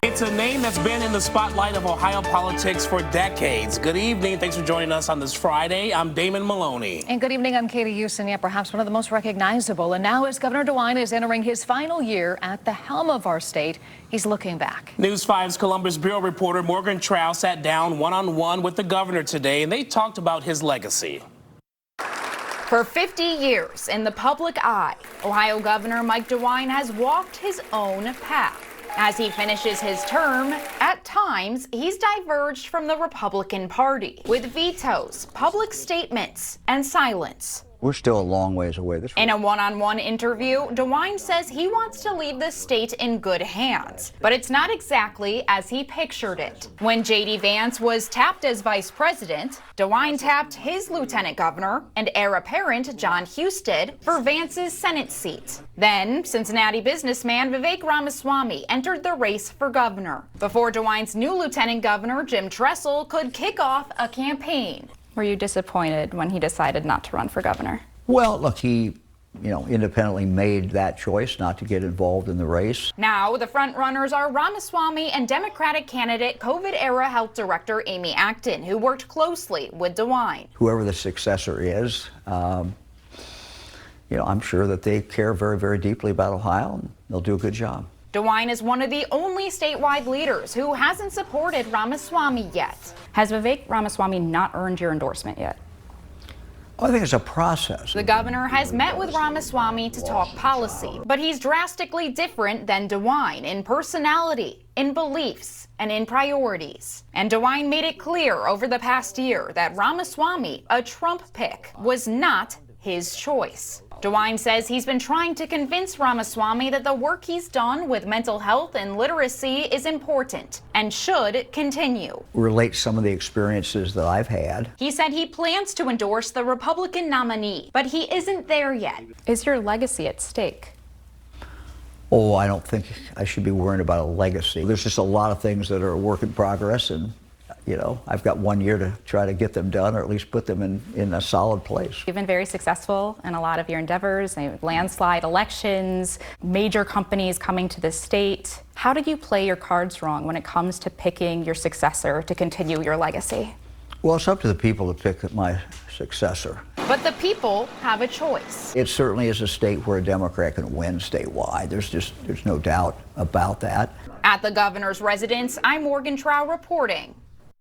It's a name that's been in the spotlight of Ohio politics for decades. Good evening. Thanks for joining us on this Friday. I'm Damon Maloney. And good evening. I'm Katie Houston. Yeah, perhaps one of the most recognizable. And now as Governor DeWine is entering his final year at the helm of our state, he's looking back. News 5's Columbus Bureau reporter Morgan Trow sat down one-on-one with the governor today, and they talked about his legacy. For 50 years in the public eye, Ohio Governor Mike DeWine has walked his own path. As he finishes his term, at times he's diverged from the Republican Party with vetoes, public statements, and silence. We're still a long ways away. In a one-on-one interview, DeWine says he wants to leave the state in good hands, but it's not exactly as he pictured it. When J.D. Vance was tapped as vice president, DeWine tapped his lieutenant governor and heir apparent John Husted for Vance's Senate seat. Then, Cincinnati businessman Vivek Ramaswamy entered the race for governor, before DeWine's new lieutenant governor Jim Tressel could kick off a campaign. Were you disappointed when he decided not to run for governor? Well, look, he, independently made that choice not to get involved in the race. Now, the front runners are Ramaswamy and Democratic candidate COVID-era Health Director Amy Acton, who worked closely with DeWine. Whoever the successor is, I'm sure that they care very, very deeply about Ohio, and they'll do a good job. DeWine is one of the only statewide leaders who hasn't supported Ramaswamy yet. Has Vivek Ramaswamy not earned your endorsement yet? I think it's a process. The governor has met with Ramaswamy to talk policy, but he's drastically different than DeWine in personality, in beliefs, and in priorities. And DeWine made it clear over the past year that Ramaswamy, a Trump pick, was not his choice. DeWine says he's been trying to convince Ramaswamy that the work he's done with mental health and literacy is important and should continue. Relate some of the experiences that I've had. He said he plans to endorse the Republican nominee, but he isn't there yet. Is your legacy at stake? Oh, I don't think I should be worrying about a legacy. There's just a lot of things that are a work in progress, and I've got 1 year to try to get them done, or at least put them in a solid place. You've been very successful in a lot of your endeavors, landslide elections, major companies coming to the state. How did you play your cards wrong when it comes to picking your successor to continue your legacy? Well, it's up to the people to pick my successor. But the people have a choice. It certainly is a state where a Democrat can win statewide. There's no doubt about that. At the governor's residence, I'm Morgan Trow reporting.